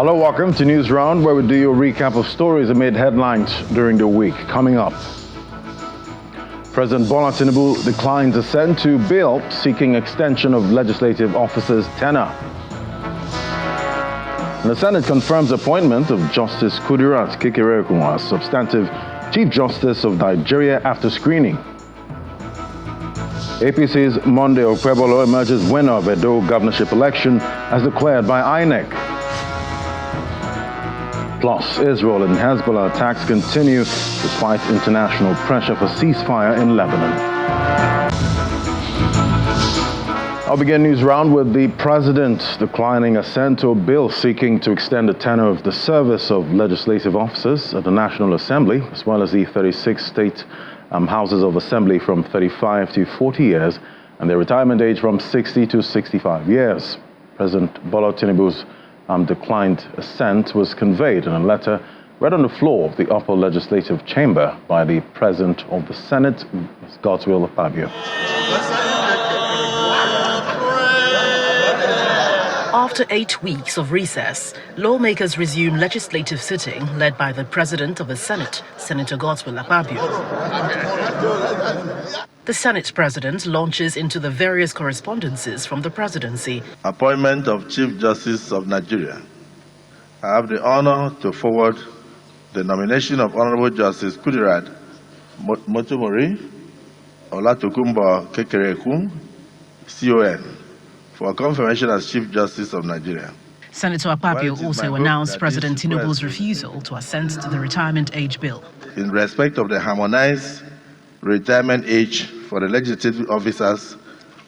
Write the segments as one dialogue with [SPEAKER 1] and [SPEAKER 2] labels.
[SPEAKER 1] Hello, welcome to News Round, where we do your recap of stories that made headlines during the week. Coming up, President Bola Tinubu declines assent to bill seeking extension of legislative officers' tenure. And the Senate confirms appointment of Justice Kudirat Kekereekun as substantive Chief Justice of Nigeria after screening. APC's Monday Okpebolo emerges winner of Edo governorship election as declared by INEC. Plus, Israel and Hezbollah attacks continue despite international pressure for ceasefire in Lebanon. I'll begin News Round with the President declining assent to a bill seeking to extend the tenure of the service of legislative officers at the National Assembly, as well as the 36 state houses of assembly from 35 to 40 years, and their retirement age from 60 to 65 years. President Bola Tinubu's declined assent was conveyed in a letter read on the floor of the upper legislative chamber by the President of the Senate, Godswill Akpabio.
[SPEAKER 2] After 8 weeks of recess, lawmakers resume legislative sitting led by the President of the Senate, Senator Godswill Akpabio. The Senate President launches into the various correspondences from the presidency.
[SPEAKER 3] Appointment of Chief Justice of Nigeria. I have the honor to forward the nomination of Honorable Justice Kudirat Motomori Olatokunbo Kekereekun, CON, for confirmation as Chief Justice of Nigeria.
[SPEAKER 2] Senator Akpabio also announced President Tinubu's refusal to assent to the retirement age bill.
[SPEAKER 3] In respect of the harmonized retirement age for the legislative officers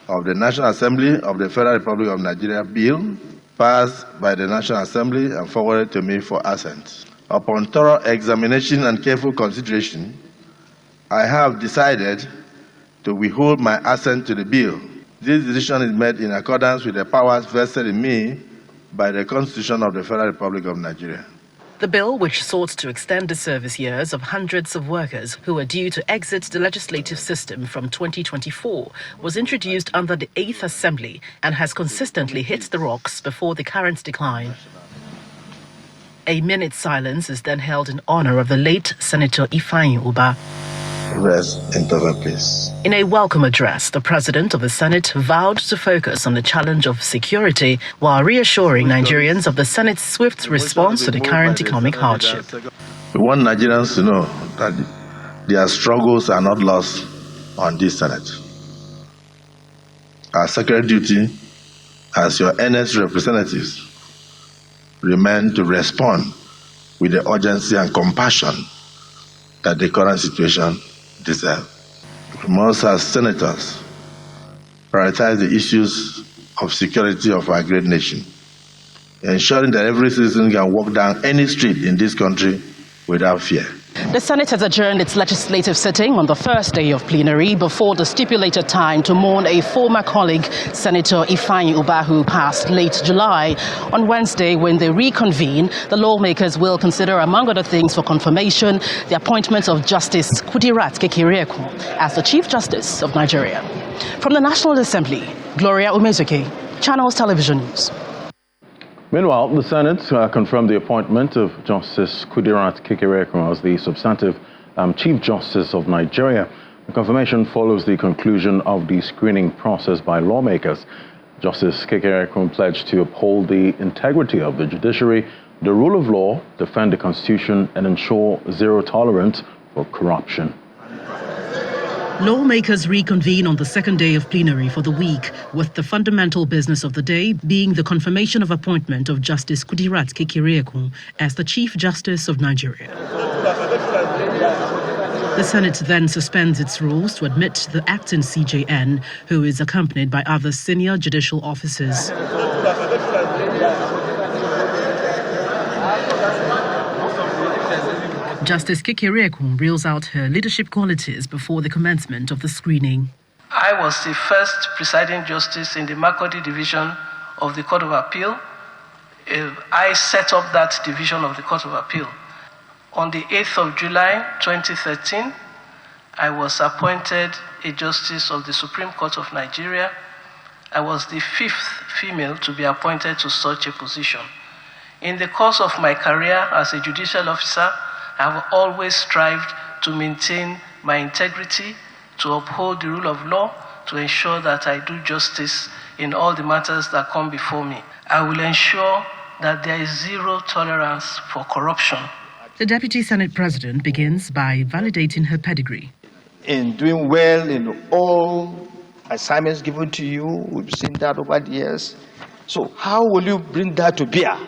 [SPEAKER 3] of the National Assembly of the Federal Republic of Nigeria bill passed by the National Assembly and forwarded to me for assent. Upon thorough examination and careful consideration, I have decided to withhold my assent to the bill. This decision is made in accordance with the powers vested in me by the Constitution of the Federal Republic of Nigeria.
[SPEAKER 2] The bill, which sought to extend the service years of hundreds of workers who are due to exit the legislative system from 2024, was introduced under the 8th Assembly and has consistently hit the rocks before the current decline. A minute's silence is then held in honor of the late Senator Ifeanyi Ubah.
[SPEAKER 3] Rest in perfect peace.
[SPEAKER 2] In a welcome address, the President of the Senate vowed to focus on the challenge of security while reassuring Nigerians of the Senate's swift response to the current economic hardship.
[SPEAKER 3] We want Nigerians to know that their struggles are not lost on this Senate. Our sacred duty as your earnest representatives remain to respond with the urgency and compassion that the current situation deserves. We must, as senators, prioritize the issues of security of our great nation, ensuring that every citizen can walk down any street in this country without fear.
[SPEAKER 2] The Senate has adjourned its legislative sitting on the first day of plenary before the stipulated time to mourn a former colleague, Senator Ifeanyi Ubah, who passed late July. On Wednesday, when they reconvene, the lawmakers will consider, among other things, for confirmation, the appointment of Justice Kudirat Kekereekun as the Chief Justice of Nigeria. From the National Assembly, Gloria Umezuke, Channels Television News.
[SPEAKER 1] Meanwhile, the Senate confirmed the appointment of Justice Kudirat Kekereekun as the substantive Chief Justice of Nigeria. The confirmation follows the conclusion of the screening process by lawmakers. Justice Kekereekun pledged to uphold the integrity of the judiciary, the rule of law, defend the Constitution, and ensure zero tolerance for corruption.
[SPEAKER 2] Lawmakers reconvene on the second day of plenary for the week, with the fundamental business of the day being the confirmation of appointment of Justice Kudirat Kekereekun as the Chief Justice of Nigeria. The Senate then suspends its rules to admit the acting CJN, who is accompanied by other senior judicial officers. Justice Kekereekun reels out her leadership qualities before the commencement of the screening.
[SPEAKER 4] I was the first presiding justice in the Makurdi division of the Court of Appeal. I set up that division of the Court of Appeal. On the 8th of July 2013, I was appointed a justice of the Supreme Court of Nigeria. I was the 5th female to be appointed to such a position. In the course of my career as a judicial officer, I have always strived to maintain my integrity, to uphold the rule of law, to ensure that I do justice in all the matters that come before me. I will ensure that there is zero tolerance for corruption.
[SPEAKER 2] The Deputy Senate President begins by validating her pedigree.
[SPEAKER 5] In doing well in all assignments given to you, we've seen that over the years. So how will you bring that to bear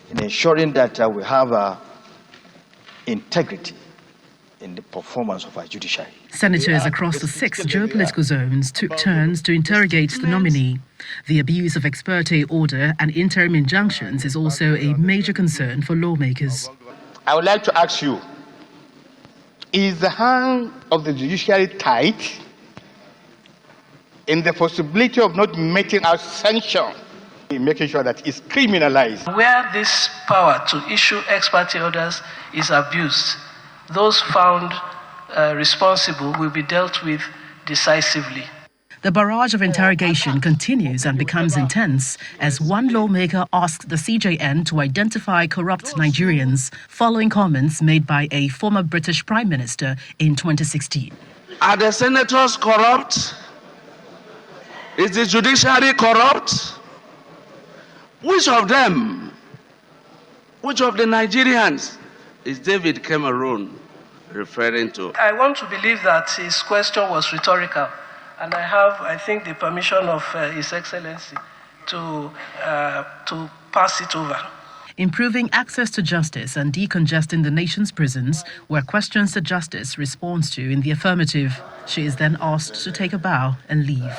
[SPEAKER 5] in ensuring that we have integrity in the performance of our judiciary?
[SPEAKER 2] Senators across the 6 geopolitical zones took turns to interrogate the nominee. The abuse of ex parte order and interim injunctions is also a major concern for lawmakers.
[SPEAKER 5] I would like to ask you, is the hand of the judiciary tight in the possibility of not meting out sanction, in making sure that it's criminalized?
[SPEAKER 4] Where this power to issue ex parte orders is abused, those found responsible will be dealt with decisively.
[SPEAKER 2] The barrage of interrogation continues and becomes intense as one lawmaker asks the CJN to identify corrupt Nigerians following comments made by a former British Prime Minister in 2016.
[SPEAKER 6] Are the senators corrupt? Is the judiciary corrupt? Which of them, which of the Nigerians is David Cameron referring to?
[SPEAKER 4] I want to believe that his question was rhetorical, and I have, I think, the permission of His Excellency to pass it over.
[SPEAKER 2] Improving access to justice and decongesting the nation's prisons were questions the justice responds to in the affirmative. She is then asked to take a bow and leave.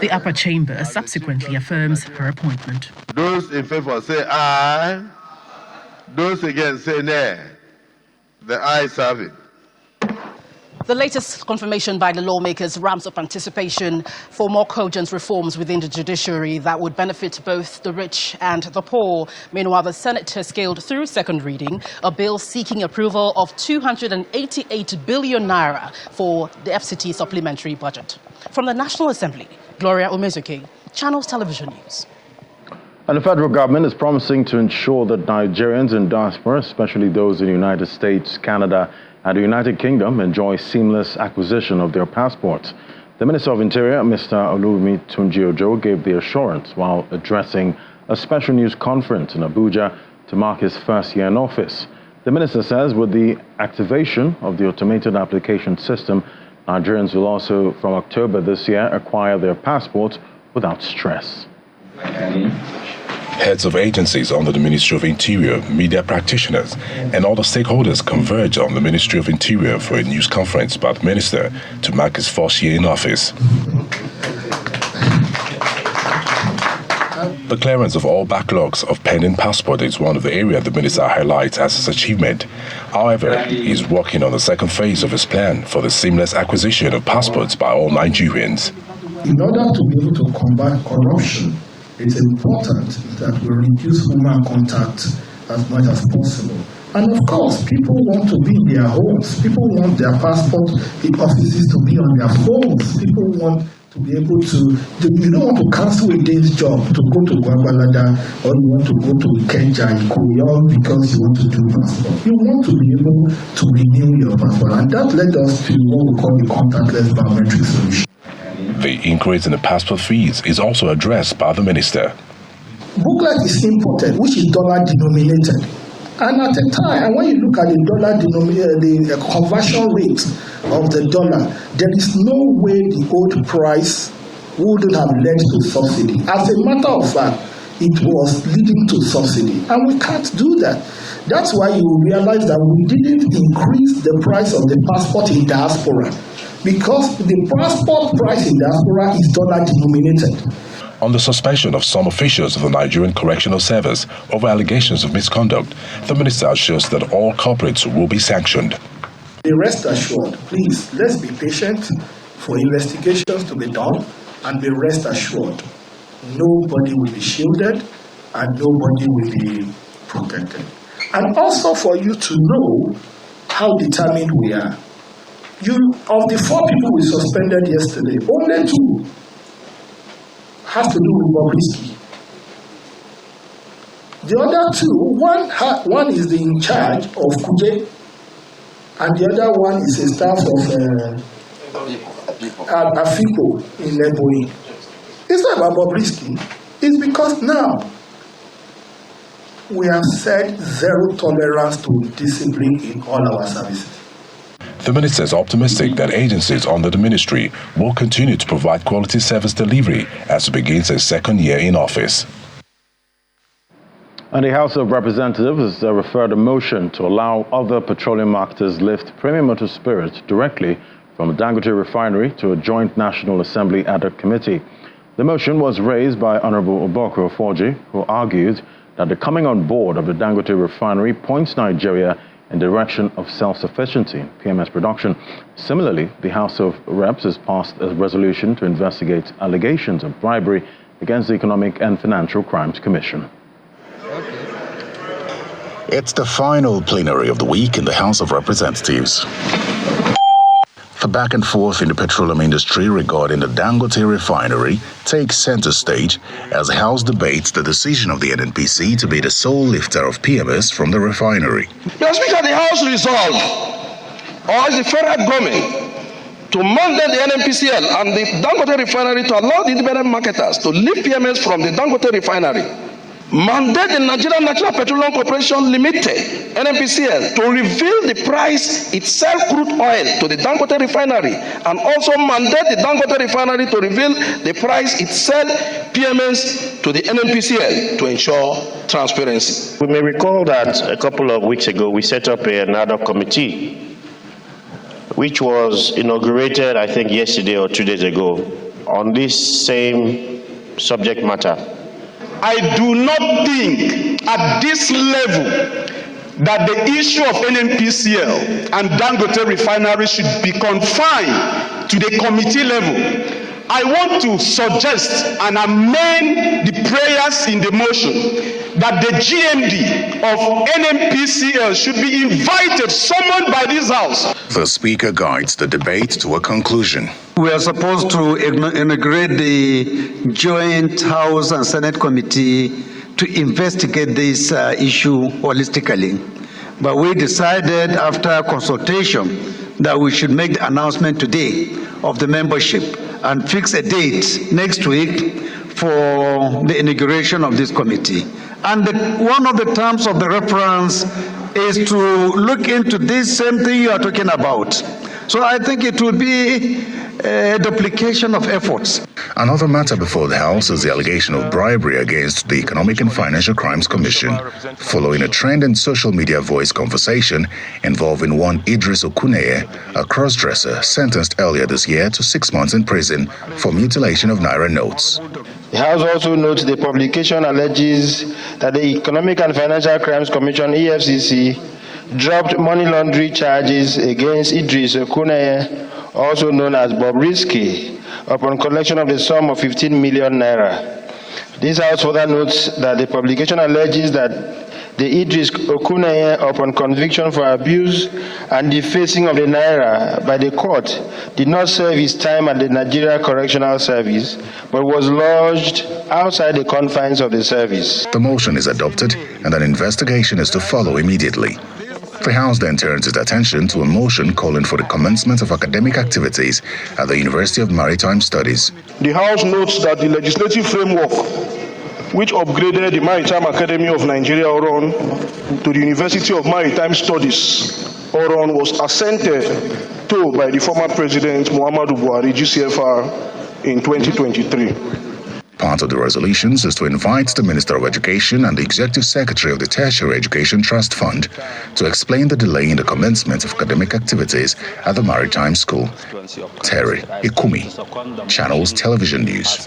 [SPEAKER 2] The upper chamber subsequently affirms her appointment.
[SPEAKER 3] Those in favor say aye. Those against say nay. The ayes have it.
[SPEAKER 2] The latest confirmation by the lawmakers ramps up anticipation for more cogent reforms within the judiciary that would benefit both the rich and the poor. Meanwhile, the Senate has scaled through second reading a bill seeking approval of 288 billion naira for the FCT supplementary budget. From the National Assembly, Gloria Omezuke, Channels Television News.
[SPEAKER 1] And the federal government is promising to ensure that Nigerians in diaspora, especially those in the United States, Canada, and the United Kingdom, enjoy seamless acquisition of their passports. The Minister of Interior, Mr. Oluvimi Tunji-Ojo, gave the assurance while addressing a special news conference in Abuja to mark his first year in office. The minister says with the activation of the automated application system, Nigerians will also, from October this year, acquire their passports without stress.
[SPEAKER 7] Heads of agencies under the Ministry of Interior, media practitioners, and other stakeholders converge on the Ministry of Interior for a news conference by the minister to mark his first year in office. The clearance of all backlogs of pending passport is one of the areas the minister highlights as his achievement. However, he is working on the second phase of his plan for the seamless acquisition of passports by all Nigerians.
[SPEAKER 8] In order to be able to combat corruption, it's important that we reduce human contact as much as possible. And of course, people want to be in their homes. People want their passport offices to be on their phones. People want to be able to, you don't want to cancel a day's job to go to Gwagwalada, or you want to go to Kenja in Korea because you want to do passport. You want to be able to renew your passport. And that led us to what we call the contactless biometric solution.
[SPEAKER 7] The increase in the passport fees is also addressed by the minister.
[SPEAKER 8] Booklet is imported, which is dollar denominated. And at a time, and when you look at the dollar denominated, the conversion rate of the dollar, there is no way the old price wouldn't have led to subsidy. As a matter of fact, it was leading to subsidy. And we can't do that. That's why you realize that we didn't increase the price of the passport in diaspora, because the passport price in diaspora is dollar denominated.
[SPEAKER 7] On the suspension of some officials of the Nigerian Correctional Service over allegations of misconduct, the minister assures that all culprits will be sanctioned.
[SPEAKER 8] Be rest assured, please, let's be patient for investigations to be done, and be rest assured, nobody will be shielded and nobody will be protected. And also for you to know how determined we are. Of the 4 people we suspended yesterday, only 2 has to do with Bobrisky. The other two, one is the in charge of Kuje, and the other one is a staff of Afipo in Leboi. It's not about Bobrisky. It's because now we have said zero tolerance to discipline in all our services.
[SPEAKER 7] The minister is optimistic that agencies under the ministry will continue to provide quality service delivery as it begins its second year in office.
[SPEAKER 1] And the House of Representatives has referred a motion to allow other petroleum marketers lift premium motor spirit directly from the Dangote refinery to a joint National Assembly ad hoc committee. The motion was raised by Honorable Oboko Ofoji, who argued that the coming on board of the Dangote refinery points Nigeria in the direction of self-sufficiency in PMS production. Similarly, the House of Reps has passed a resolution to investigate allegations of bribery against the Economic and Financial Crimes Commission.
[SPEAKER 9] It's the final plenary of the week in the House of Representatives. The back and forth in the petroleum industry regarding the Dangote refinery takes center stage as the House debates the decision of the NNPC to be the sole lifter of PMS from the refinery.
[SPEAKER 10] Mr. Speaker, the House resolved, or is the federal government to mandate the NNPCL and the Dangote refinery to allow the independent marketers to lift PMS from the Dangote refinery. Mandate the Nigerian National Petroleum Corporation Limited, NNPCL, to reveal the price it sells crude oil to the Dangote refinery, and also mandate the Dangote refinery to reveal the price it sells PMS to the NNPCL to ensure transparency.
[SPEAKER 11] We may recall that a couple of weeks ago we set up an ad hoc committee, which was inaugurated, I think, yesterday or 2 days ago, on this same subject matter.
[SPEAKER 12] I do not think at this level that the issue of NNPCL and Dangote refinery should be confined to the committee level. I want to suggest and amend the prayers in the motion that the GMD of NNPCL should be invited, summoned by this House.
[SPEAKER 9] The Speaker guides the debate to a conclusion.
[SPEAKER 13] We are supposed to inaugurate the joint House and Senate committee to investigate this issue holistically. But we decided after consultation that we should make the announcement today of the membership and fix a date next week for the inauguration of this committee. And one of the terms of the reference is to look into this same thing you are talking about. So I think it will be a duplication of efforts.
[SPEAKER 9] Another matter before the House is the allegation of bribery against the Economic and Financial Crimes Commission, following a trend in social media voice conversation involving one Idris Okuneye, a cross-dresser sentenced earlier this year to 6 months in prison for mutilation of Naira notes.
[SPEAKER 10] The House also notes the publication alleges that the Economic and Financial Crimes Commission, EFCC, dropped money laundering charges against Idris Okuneye, also known as Bobrisky, upon collection of the sum of 15 million naira. This House further notes that the publication alleges that the Idris Okuneye, upon conviction for abuse and defacing of the naira by the court, did not serve his time at the Nigeria Correctional Service, but was lodged outside the confines of the service.
[SPEAKER 9] The motion is adopted and an investigation is to follow immediately. The House then turns its attention to a motion calling for the commencement of academic activities at the University of Maritime Studies.
[SPEAKER 12] The House notes that the legislative framework which upgraded the Maritime Academy of Nigeria, Oron, to the University of Maritime Studies, Oron, was assented to by the former President Muhammadu Buhari, GCFR, in 2023.
[SPEAKER 9] Part of the resolutions is to invite the Minister of Education and the Executive Secretary of the Tertiary Education Trust Fund to explain the delay in the commencement of academic activities at the Maritime School. Terry Ikumi, Channels Television News.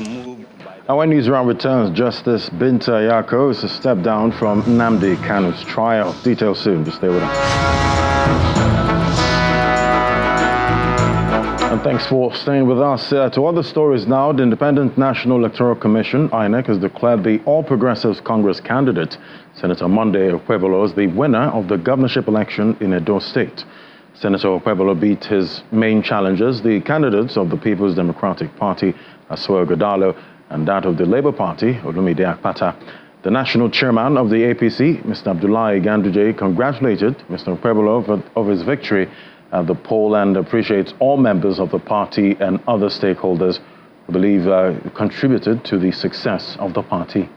[SPEAKER 1] And when News Round returns, Justice Binta Yako is to step down from Nnamdi Kanu's trial. Details soon. Just stay with us. And thanks for staying with us. To other stories now, the Independent National Electoral Commission, INEC, has declared the All Progressives Congress candidate, Senator Monday Okpebholo, as the winner of the governorship election in Edo State. Senator Okpebholo beat his main challengers, the candidates of the People's Democratic Party, Asuo Godalo and that of the Labour Party, Olumide Akpata. The national chairman of the APC, Mr. Abdullahi Ganduje, congratulated Mr. Okpebholo of his victory at the poll and appreciates all members of the party and other stakeholders who believe contributed to the success of the party.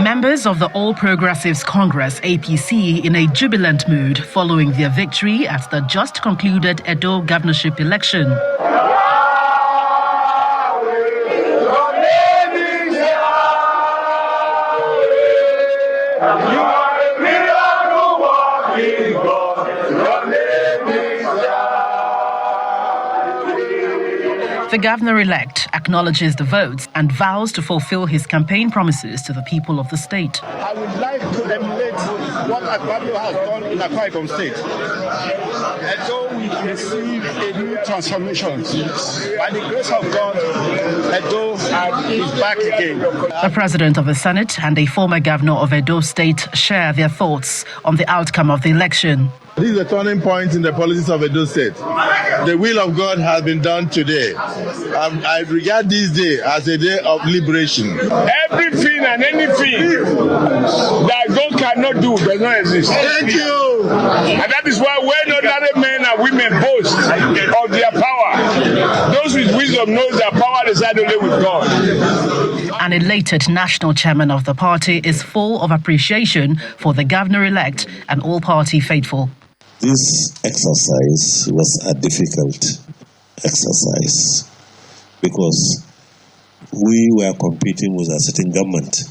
[SPEAKER 2] Members of the All Progressives Congress, APC, in a jubilant mood following their victory at the just concluded Edo governorship election. The governor-elect acknowledges the votes and vows to fulfill his campaign promises to the people of the state.
[SPEAKER 14] I would like to emulate what Akpabio has done in Akwa Ibom State. Edo will receive a new transformation. By the grace of God, Edo is back again.
[SPEAKER 2] The president of the Senate and a former governor of Edo State share their thoughts on the outcome of the election.
[SPEAKER 15] This is a turning point in the politics of Edo State. The will of God has been done today. I regard this day as a day of liberation.
[SPEAKER 16] Everything and anything that God cannot do does not exist.
[SPEAKER 15] Thank you.
[SPEAKER 16] And that is why when ordinary men and women boast of their power, those with wisdom knows that power resides only with God.
[SPEAKER 2] An elated national chairman of the party is full of appreciation for the governor-elect and all party faithful.
[SPEAKER 17] This exercise was a difficult exercise because we were competing with a sitting government.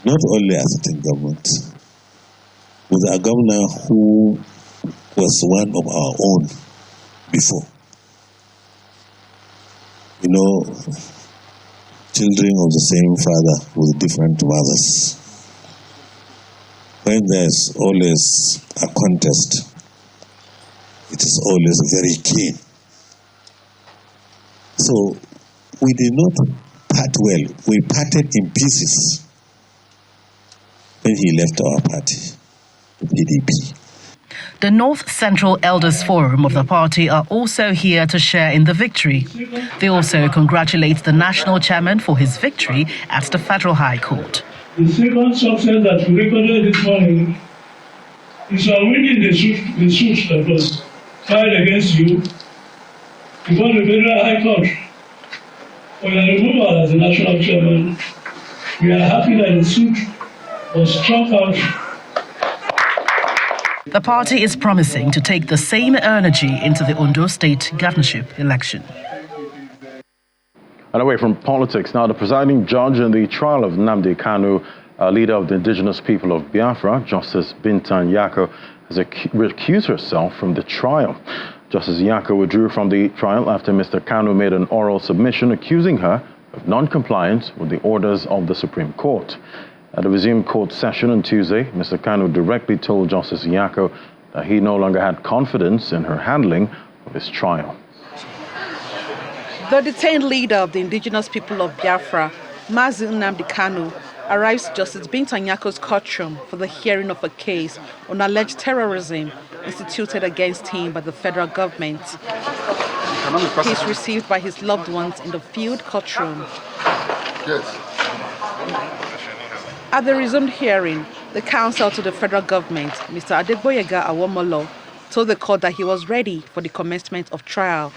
[SPEAKER 17] Not only a sitting government, with a governor who was one of our own before. You know, children of the same father with different mothers. When there's always a contest, it is always very keen. So we did not part well. We parted in pieces when he left our party, the PDP.
[SPEAKER 2] The North Central Elders Forum of the party are also here to share in the victory. They also congratulate the national chairman for his victory at the Federal High Court.
[SPEAKER 18] The second success that we recorded this morning is on winning the suit that was filed against you before the Federal High Court. For your removal as the national chairman, we are happy that the suit was struck out.
[SPEAKER 2] The party is promising to take the same energy into the Ondo State governorship election.
[SPEAKER 1] And away from politics, now the presiding judge in the trial of Nnamdi Kanu, leader of the indigenous people of Biafra, Justice Binta Nyako, has recused herself from the trial. Justice Nyako withdrew from the trial after Mr. Kanu made an oral submission accusing her of non-compliance with the orders of the Supreme Court. At a resumed court session on Tuesday, Mr. Kanu directly told Justice Nyako that he no longer had confidence in her handling of his trial.
[SPEAKER 19] The detained leader of the indigenous people of Biafra, Mazi Nnamdi Kanu, arrives Justice Binta Nyako's courtroom for the hearing of a case on alleged terrorism instituted against him by the federal government. He is received by his loved ones in the field courtroom.
[SPEAKER 15] Yes.
[SPEAKER 19] At the resumed hearing, the counsel to the federal government, Mr. Adegboyega Awomolo, told the court that he was ready for the commencement of trial.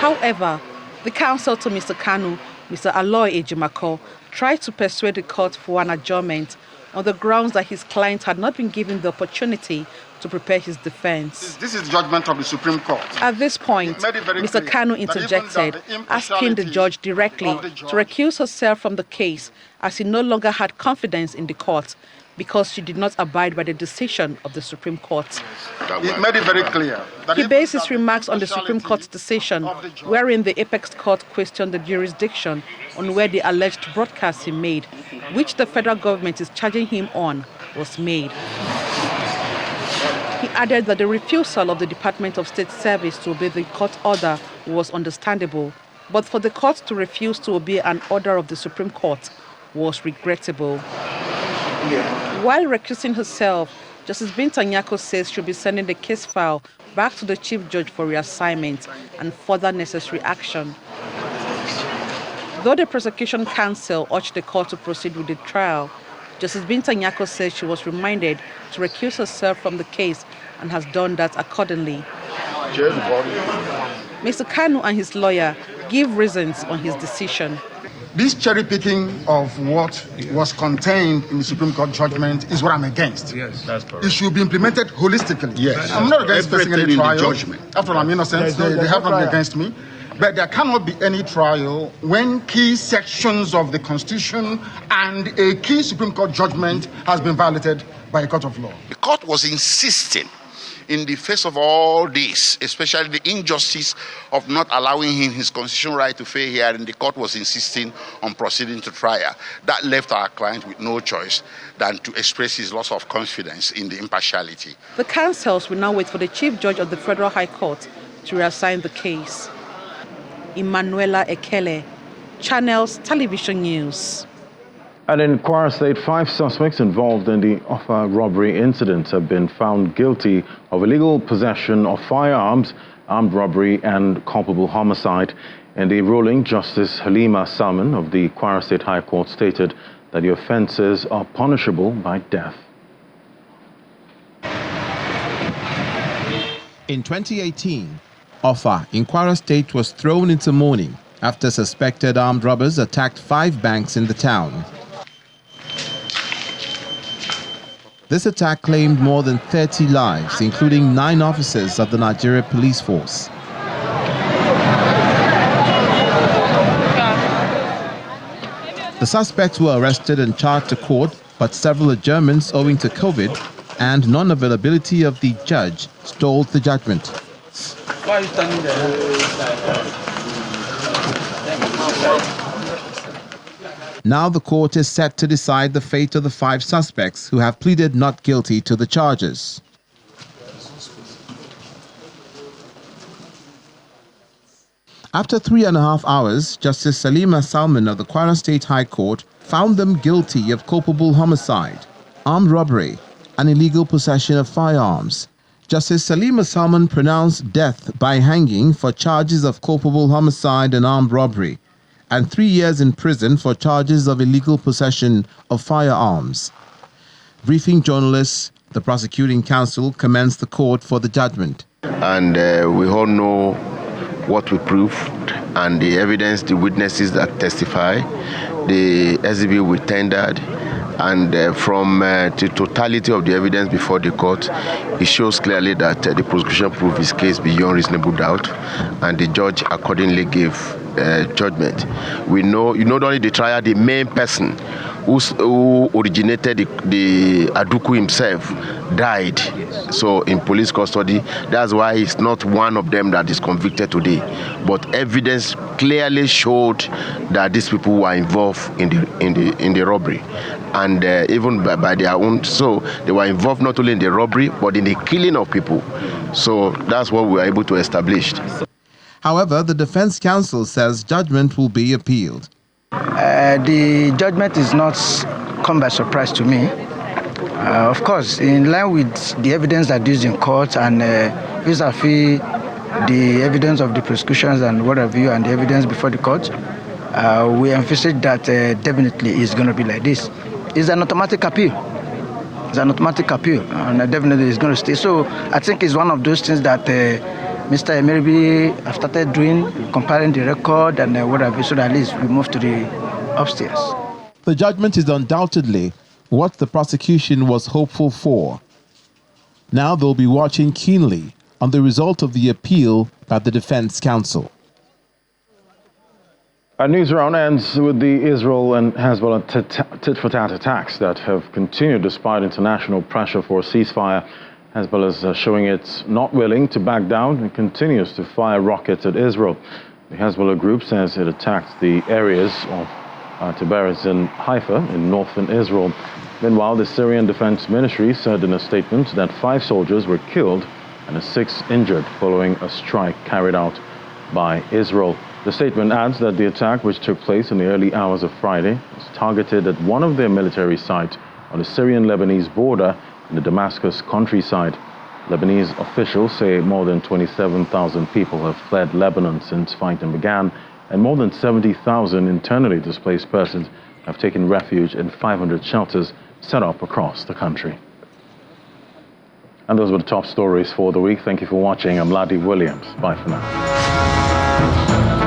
[SPEAKER 19] However, the counsel to Mr. Kanu, Mr. Aloy Ejimako, tried to persuade the court for an adjournment on the grounds that his client had not been given the opportunity to prepare his defense.
[SPEAKER 14] This is judgment of the Supreme Court.
[SPEAKER 19] At this point, Mr. Kanu interjected, asking the judge directly to recuse herself from the case as he no longer had confidence in the court because she did not abide by the decision of the Supreme Court.
[SPEAKER 14] It made it very clear.
[SPEAKER 19] He based his remarks on the Supreme Court's decision, wherein the Apex Court questioned the jurisdiction on where the alleged broadcast he made, which the federal government is charging him on, was made. He added that the refusal of the Department of State Service to obey the court order was understandable, but for the court to refuse to obey an order of the Supreme Court was regrettable. While recusing herself, Justice Binta Nyako says she'll be sending the case file back to the Chief Judge for reassignment and further necessary action. Though the prosecution counsel urged the court to proceed with the trial, Justice Binta Nyako says she was reminded to recuse herself from the case and has done that accordingly. Mr. Kanu and his lawyer give reasons on his decision.
[SPEAKER 14] This cherry picking of what was contained in the Supreme Court judgment is what I'm against.
[SPEAKER 20] Yes, that's correct.
[SPEAKER 14] It should be implemented holistically.
[SPEAKER 20] Yes,
[SPEAKER 14] I'm not against facing any trial.
[SPEAKER 20] Judgment.
[SPEAKER 14] After all, I'm innocent, they have not been against me. But there cannot be any trial when key sections of the Constitution and a key Supreme Court judgment has been violated by a court of law.
[SPEAKER 21] The court was insisting in the face of all this, especially the injustice of not allowing him his constitutional right to fair hearing, the court was insisting on proceeding to trial. That left our client with no choice than to express his loss of confidence in the impartiality.
[SPEAKER 19] The counsels will now wait for the Chief Judge of the Federal High Court to reassign the case. Emanuela Ekele, Channels Television News.
[SPEAKER 1] And in Kwara State, 5 suspects involved in the Offa robbery incident have been found guilty of illegal possession of firearms, armed robbery and culpable homicide. In the ruling, Justice Halima Salman of the Kwara State High Court stated that the offences are punishable by death.
[SPEAKER 22] In 2018, Offa in Kwara State was thrown into mourning after suspected armed robbers attacked 5 banks in the town. This attack claimed more than 30 lives, including 9 officers of the Nigeria Police Force. The suspects were arrested and charged to court, but several adjournments owing to COVID and non-availability of the judge stalled the judgment.
[SPEAKER 6] Why are you standing there?
[SPEAKER 22] Now the court is set to decide the fate of the 5 suspects who have pleaded not guilty to the charges. After 3.5 hours, Justice Halima Salman of the Kwara State High Court found them guilty of culpable homicide, armed robbery, and illegal possession of firearms. Justice Halima Salman pronounced death by hanging for charges of culpable homicide and armed robbery, and 3 years in prison for charges of illegal possession of firearms. Briefing journalists, the prosecuting counsel commenced the court for the judgment.
[SPEAKER 23] And we all know what we proved and the evidence, the witnesses that testify, the exhibit we tendered, and from the totality of the evidence before the court, it shows clearly that the prosecution proved his case beyond reasonable doubt, and the judge accordingly gave judgment. We know, not only the trial, the main person who originated the Aduku himself died. So in police custody, that's why he's not one of them that is convicted today. But evidence clearly showed that these people were involved in the robbery, and even by their own. So they were involved not only in the robbery but in the killing of people. So that's what we were able to establish.
[SPEAKER 22] However, the defense counsel says judgment will be appealed.
[SPEAKER 24] The judgment is not come by surprise to me. Of course, in line with the evidence that is in court and vis-a-vis the evidence of the prosecutions and what have you, and the evidence before the court, we emphasize that definitely it's going to be like this. It's an automatic appeal. It's an automatic appeal, and definitely it's going to stay. So I think it's one of those things that Mr. Emeribi have started doing, comparing the record and what have you, so that at least we move to the upstairs.
[SPEAKER 22] The judgment is undoubtedly what the prosecution was hopeful for. Now they'll be watching keenly on the result of the appeal by the defense counsel.
[SPEAKER 1] Our news round ends with the Israel and Hezbollah tit-for-tat attacks that have continued despite international pressure for a ceasefire. Hezbollah is showing it's not willing to back down and continues to fire rockets at Israel. The Hezbollah group says it attacked the areas of Tiberias and Haifa in northern Israel. Meanwhile, the Syrian Defense Ministry said in a statement that 5 soldiers were killed and 6 injured following a strike carried out by Israel. The statement adds that the attack, which took place in the early hours of Friday, was targeted at one of their military sites on the Syrian-Lebanese border in the Damascus countryside. Lebanese officials say more than 27,000 people have fled Lebanon since fighting began, and more than 70,000 internally displaced persons have taken refuge in 500 shelters set up across the country. And those were the top stories for the week. Thank you for watching. I'm Nnamdi Williams. Bye for now.